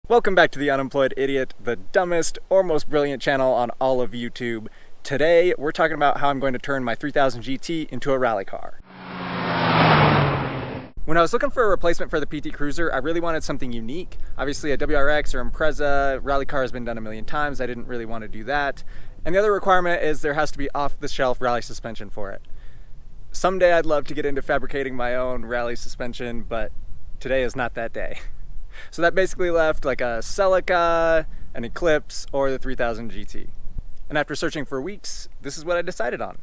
Welcome back to the Unemployed Idiot, the dumbest or most brilliant channel on all of YouTube. Today, we're talking about how I'm going to turn my 3000 GT into a rally car. When I was looking for a replacement for the PT Cruiser, I really wanted something unique. Obviously a WRX or Impreza rally car has been done a million times. I didn't really want to do that. And the other requirement is there has to be off-the-shelf rally suspension for it. Someday I'd love to get into fabricating my own rally suspension, but today is not that day. So that basically left like a Celica, an Eclipse, or the 3000 GT. And after searching for weeks, this is what I decided on.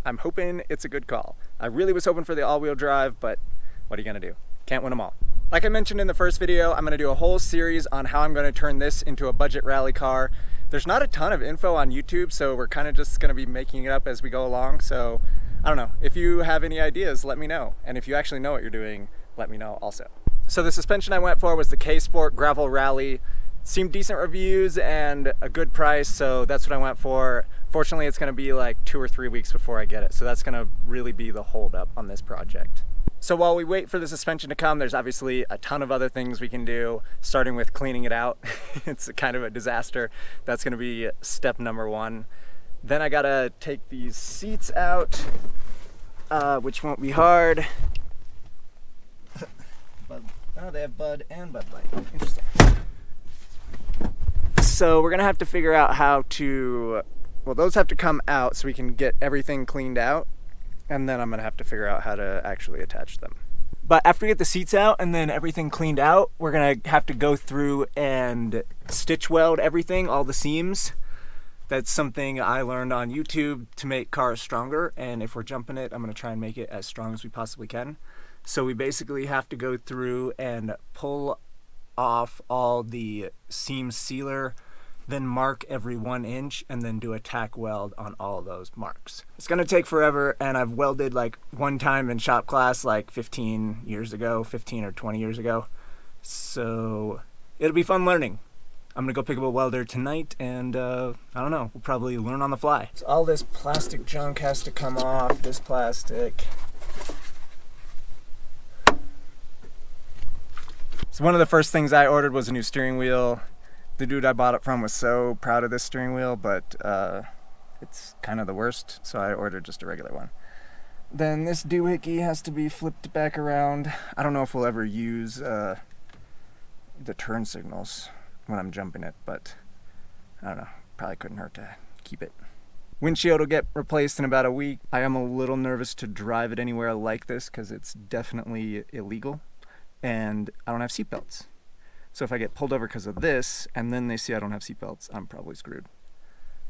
I'm hoping it's a good call. I really was hoping for the all-wheel drive, but what are you gonna do? Can't win them all. Like I mentioned in the first video, I'm gonna do a whole series on how I'm gonna turn this into a budget rally car. There's not a ton of info on YouTube, so we're kind of just gonna be making it up as we go along. So I don't know, if you have any ideas, let me know. And if you actually know what you're doing, let me know also. So the suspension I went for was the K-Sport Gravel Rally. Seemed decent reviews and a good price, so that's what I went for. Fortunately, it's gonna be like 2 or 3 weeks before I get it, so that's gonna really be the holdup on this project. So while we wait for the suspension to come, there's obviously a ton of other things we can do, starting with cleaning it out. It's kind of a disaster. That's gonna be step number one. Then I gotta take these seats out, which won't be hard. Oh, they have Bud and Bud Light. Interesting. So we're gonna have to figure out how to, well, those have to come out so we can get everything cleaned out. And then I'm gonna have to figure out how to actually attach them. But after we get the seats out and then everything cleaned out, we're gonna have to go through and stitch weld everything, all the seams. That's something I learned on YouTube to make cars stronger. And if we're jumping it, I'm gonna try and make it as strong as we possibly can. So we basically have to go through and pull off all the seam sealer, then mark every 1 inch, and then do a tack weld on all of those marks. It's gonna take forever, and I've welded like one time in shop class like 15 years ago, 15 or 20 years ago. So it'll be fun learning. I'm gonna go pick up a welder tonight, and I don't know, we'll probably learn on the fly. So all this plastic junk has to come off, this plastic. So one of the first things I ordered was a new steering wheel. The dude I bought it from was so proud of this steering wheel, but it's kind of the worst, so I ordered just a regular one. Then this doohickey has to be flipped back around. I don't know if we'll ever use the turn signals when I'm jumping it, but I don't know, probably couldn't hurt to keep it. Windshield will get replaced in about a week. I am a little nervous to drive it anywhere like this because it's definitely illegal. And I don't have seatbelts. So if I get pulled over because of this, and then they see I don't have seatbelts, I'm probably screwed.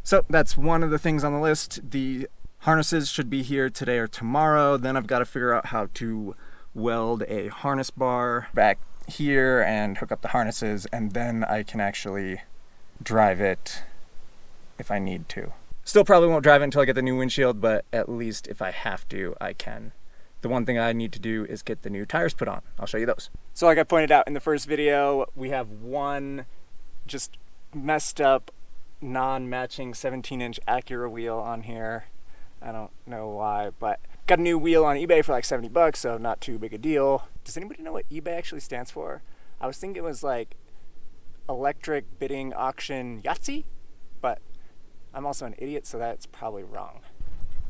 So that's one of the things on the list. The harnesses should be here today or tomorrow. Then I've got to figure out how to weld a harness bar back here and hook up the harnesses, and then I can actually drive it if I need to. Still probably won't drive it until I get the new windshield, but at least if I have to, I can. The one thing I need to do is get the new tires put on. I'll show you those. So like I pointed out in the first video, we have one just messed up, non-matching 17-inch Acura wheel on here. I don't know why, but got a new wheel on eBay for like 70 bucks, so not too big a deal. Does anybody know what eBay actually stands for? I was thinking it was like electric bidding auction Yahtzee, but I'm also an idiot, so that's probably wrong.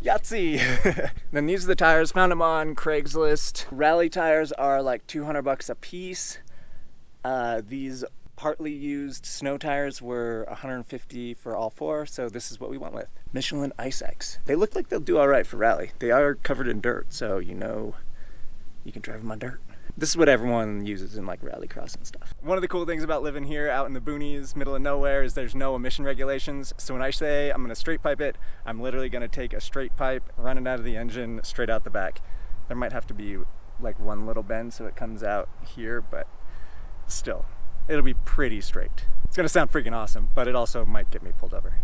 Yahtzee! Then these are the tires, found them on Craigslist. Rally tires are like 200 bucks a piece. These partly used snow tires were 150 for all four, so this is what we went with. Michelin Ice X. They look like they'll do all right for rally. They are covered in dirt, so you know you can drive them on dirt. This is what everyone uses in like rallycross and stuff. One of the cool things about living here out in the boonies, middle of nowhere, is there's no emission regulations. So when I say I'm gonna straight pipe it, I'm literally gonna take a straight pipe, run it out of the engine, straight out the back. There might have to be like one little bend so it comes out here, but still, it'll be pretty straight. It's gonna sound freaking awesome, but it also might get me pulled over.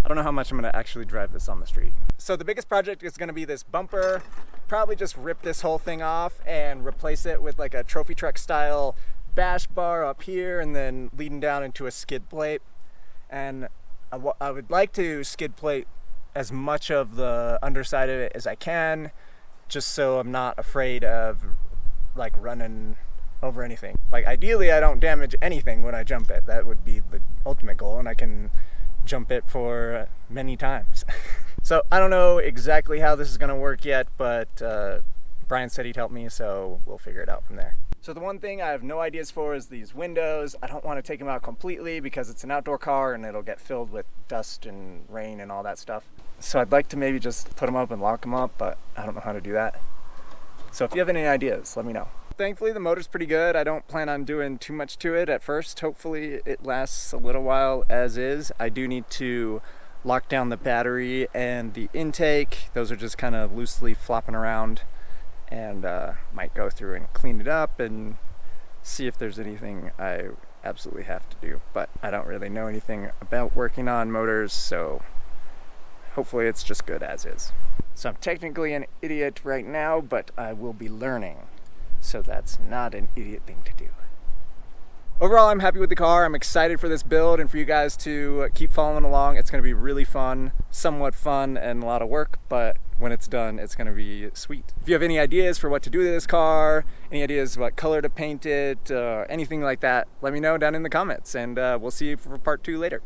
I don't know how much I'm gonna actually drive this on the street. So the biggest project is gonna be this bumper. Probably just rip this whole thing off and replace it with like a trophy truck style bash bar up here and then leading down into a skid plate. And I would like to skid plate as much of the underside of it as I can, just so I'm not afraid of like running over anything. Like ideally I don't damage anything when I jump it. That would be the ultimate goal, and I can jump it for many times. So I don't know exactly how this is going to work yet, but Brian said he'd help me, so we'll figure it out from there. So the one thing I have no ideas for is these windows. I don't want to take them out completely because it's an outdoor car and it'll get filled with dust and rain and all that stuff. So I'd like to maybe just put them up and lock them up, but I don't know how to do that. So if you have any ideas, let me know. Thankfully the motor's pretty good. I don't plan on doing too much to it at first. Hopefully it lasts a little while as is. I do need to lock down the battery and the intake. Those are just kind of loosely flopping around, and might go through and clean it up and see if there's anything I absolutely have to do. But I don't really know anything about working on motors, so hopefully it's just good as is. So I'm technically an idiot right now, but I will be learning, so that's not an idiot thing to do. Overall, I'm happy with the car. I'm excited for this build and for you guys to keep following along. It's going to be really fun, somewhat fun and a lot of work, but when it's done, it's going to be sweet. If you have any ideas for what to do to this car, any ideas what color to paint it, anything like that, let me know down in the comments, and we'll see you for part 2 later.